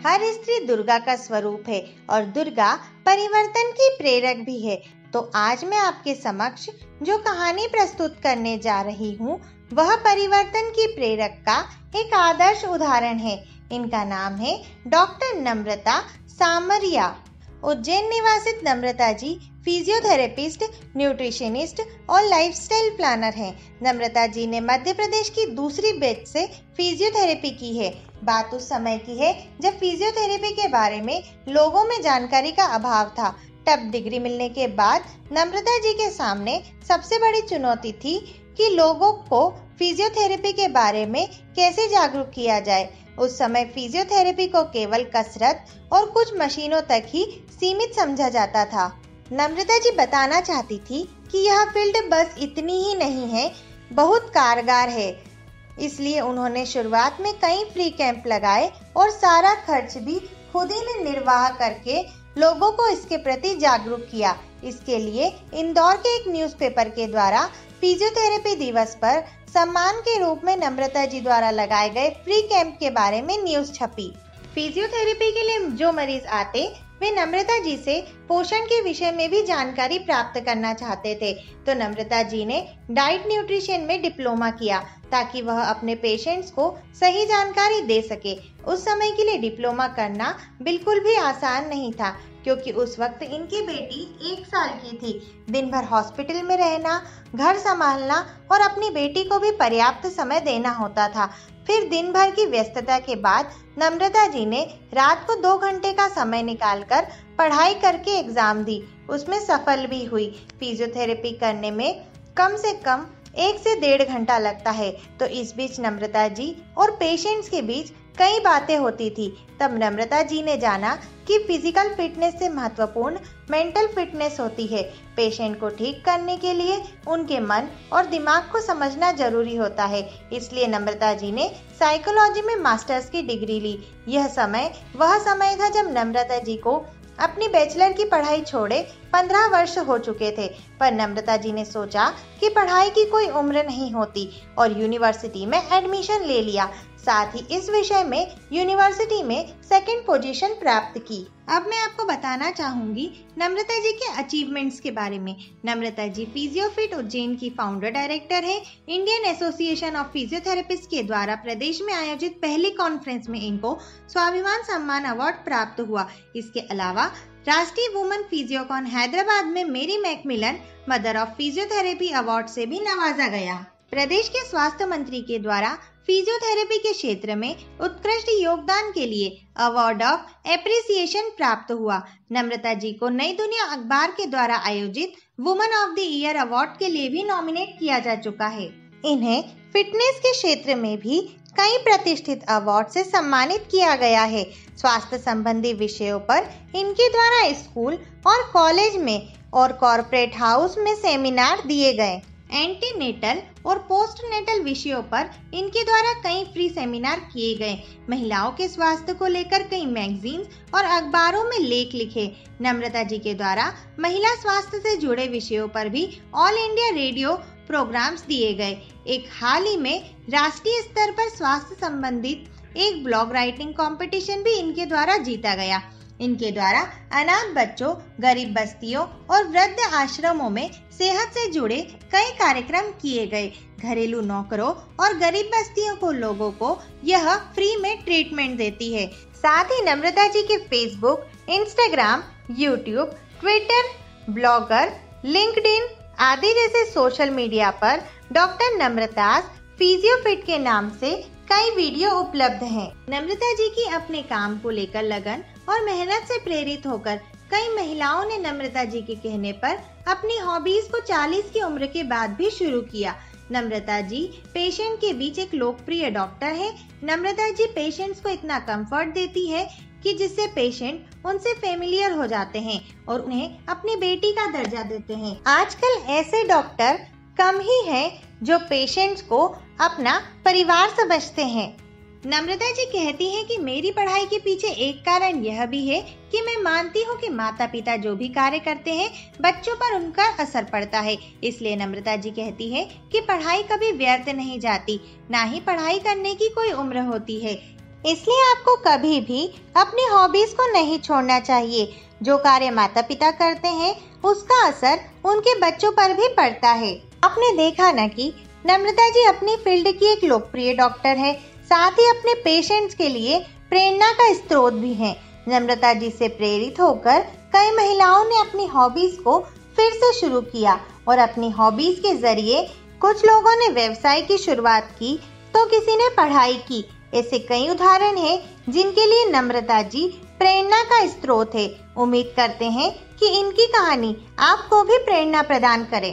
हर स्त्री दुर्गा का स्वरूप है और दुर्गा परिवर्तन की प्रेरक भी है। तो आज मैं आपके समक्ष जो कहानी प्रस्तुत करने जा रही हूँ वह परिवर्तन की प्रेरक का एक आदर्श उदाहरण है। इनका नाम है डॉक्टर नम्रता सामरिया। उज्जैन निवासित नम्रता जी फिजियोथेरेपिस्ट, न्यूट्रिशनिस्ट और लाइफस्टाइल प्लानर हैं। नम्रता जी ने मध्य प्रदेश की दूसरी बैच से फिजियोथेरेपी की है। बात उस समय की है जब फिजियोथेरेपी के बारे में लोगों में जानकारी का अभाव था। तब डिग्री मिलने के बाद नम्रता जी के सामने सबसे बड़ी चुनौती थी कि लोगों को फिजियोथेरेपी के बारे में कैसे जागरूक किया जाए। उस समय फिजियोथेरेपी को केवल कसरत और कुछ मशीनों तक ही सीमित समझा जाता था। नम्रता जी बताना चाहती थी कि यह फील्ड बस इतनी ही नहीं है, बहुत कारगर है। इसलिए उन्होंने शुरुआत में कई फ्री कैंप लगाए और सारा खर्च भी खुद ही ने निर्वाह करके लोगों को इसके प्रति जागरूक किया। इसके लिए इंदौर के एक न्यूज़पेपर के द्वारा फिजियोथेरेपी दिवस पर सम्मान के रूप में नम्रता जी द्वारा लगाए गए फ्री कैंप के बारे में न्यूज़ छपी। फिजियोथेरेपी के लिए जो मरीज आते वे नम्रता जी से पोषण के विषय में भी जानकारी प्राप्त करना चाहते थे। तो नम्रता जी ने डाइट न्यूट्रिशन में डिप्लोमा किया ताकि वह अपने पेशेंट्स को सही जानकारी दे सके। उस समय के लिए डिप्लोमा करना बिल्कुल भी आसान नहीं था, क्योंकि उस वक्त इनकी बेटी 1 साल की थी। दिन भर हॉस्पिटल में रहना, घर संभालना और अपनी बेटी को भी पर्याप्त समय देना होता था। फिर दिन भर की व्यस्तता के बाद नम्रता जी ने रात को 2 घंटे का समय निकालकर पढ़ाई करके एग्जाम दी। उसमें सफल भी हुई। फिजियोथेरेपी करने में कम से कम 1 से 1.5 घंटा लगता है। तो इस बीच नम्रता जी और पेशेंट्स के बीच कई बातें होती थी। तब नम्रता जी ने जाना कि फिजिकल फिटनेस से महत्वपूर्ण मेंटल फिटनेस होती है। पेशेंट को ठीक करने के लिए उनके मन और दिमाग को समझना जरूरी होता है। इसलिए नम्रता जी ने साइकोलॉजी में मास्टर्स की डिग्री ली। वह समय था जब नम्रता जी को अपनी बैचलर की पढ़ाई छोड़े 15 वर्ष हो चुके थे। पर नम्रता जी ने सोचा कि पढ़ाई की कोई उम्र नहीं होती और यूनिवर्सिटी में एडमिशन ले लिया। साथ ही इस विषय में यूनिवर्सिटी में 2nd पोजीशन प्राप्त की। अब मैं आपको बताना चाहूंगी नम्रता जी के अचीवमेंट्स के बारे में। नम्रता जी फिजियोफिट उज्जैन की फाउंडर डायरेक्टर है। इंडियन एसोसिएशन ऑफ फिजियोथेरेपिस्ट के द्वारा प्रदेश में आयोजित पहली कॉन्फ्रेंस में इनको स्वाभिमान सम्मान अवार्ड प्राप्त हुआ। इसके अलावा राष्ट्रीय वुमेन फिजियोकॉन हैदराबाद में मेरी Macmillan mother of physiotherapy award से भी नवाजा गया। प्रदेश के स्वास्थ्य मंत्री के द्वारा फिजियोथेरेपी के क्षेत्र में उत्कृष्ट योगदान के लिए अवार्ड ऑफ एप्रिसिएशन प्राप्त हुआ। नम्रता जी को नई दुनिया अखबार के द्वारा आयोजित women of the year award के लिए भी नॉमिनेट किया जा चुका है। इन्हें फिटनेस के क्षेत्र में भी कई प्रतिष्ठित अवार्ड से सम्मानित किया गया है। स्वास्थ्य संबंधी विषयों पर इनके द्वारा स्कूल और कॉलेज में और कॉर्पोरेट हाउस में सेमिनार दिए गए। एंटीनेटल और पोस्टनेटल विषयों पर इनके द्वारा कई फ्री सेमिनार किए गए। महिलाओं के स्वास्थ्य को लेकर कई मैगजीन्स और अखबारों में लेख लिखे। नम्रता जी के द्वारा महिला स्वास्थ्य से जुड़े विषयों पर भी ऑल इंडिया रेडियो प्रोग्राम्स दिए गए। एक हाल ही में राष्ट्रीय स्तर पर स्वास्थ्य संबंधित एक ब्लॉग राइटिंग कंपटीशन भी इनके द्वारा जीता गया। इनके द्वारा अनाथ बच्चों, गरीब बस्तियों और वृद्ध आश्रमों में सेहत से जुड़े कई कार्यक्रम किए गए। घरेलू नौकरों और गरीब बस्तियों को लोगों को यह फ्री में ट्रीटमेंट देती है। साथ ही नम्रता जी के Facebook, Instagram, YouTube, Twitter, blogger, LinkedIn आदि जैसे सोशल मीडिया पर डॉक्टर नम्रतास फिजियोफिट के नाम से कई वीडियो उपलब्ध हैं। नम्रता जी की अपने काम को लेकर लगन और मेहनत से प्रेरित होकर कई महिलाओं ने नम्रता जी के कहने पर अपनी हॉबीज को 40 की उम्र के बाद भी शुरू किया। नम्रता जी पेशेंट के बीच एक लोकप्रिय डॉक्टर है। नम्रता जी पेशेंट्स को इतना कंफर्ट देती है कि जिससे पेशेंट उनसे फेमिलियर हो जाते हैं और उन्हें अपनी बेटी का दर्जा देते हैं। आजकल ऐसे डॉक्टर कम ही हैं जो पेशेंट्स को अपना परिवार समझते हैं। नम्रता जी कहती हैं कि मेरी पढ़ाई के पीछे एक कारण यह भी है कि मैं मानती हूँ कि माता पिता जो भी कार्य करते हैं बच्चों पर उनका असर पड़ता है। इसलिए नम्रता जी कहती है कि पढ़ाई कभी व्यर्थ नहीं जाती, ना ही पढ़ाई करने की कोई उम्र होती है। इसलिए आपको कभी भी अपनी हॉबीज को नहीं छोड़ना चाहिए। जो कार्य माता पिता करते हैं उसका असर उनके बच्चों पर भी पड़ता है। आपने देखा ना कि नम्रता जी अपनी फील्ड की एक लोकप्रिय डॉक्टर है, साथ ही अपने पेशेंट्स के लिए प्रेरणा का स्रोत भी हैं। नम्रता जी से प्रेरित होकर कई महिलाओं ने अपनी हॉबीज को फिर से शुरू किया और अपनी हॉबीज के जरिए कुछ लोगों ने व्यवसाय की शुरुआत की तो किसी ने पढ़ाई की। ऐसे कई उदाहरण हैं जिनके लिए नम्रता जी प्रेरणा का स्रोत है। उम्मीद करते हैं कि इनकी कहानी आपको भी प्रेरणा प्रदान करे।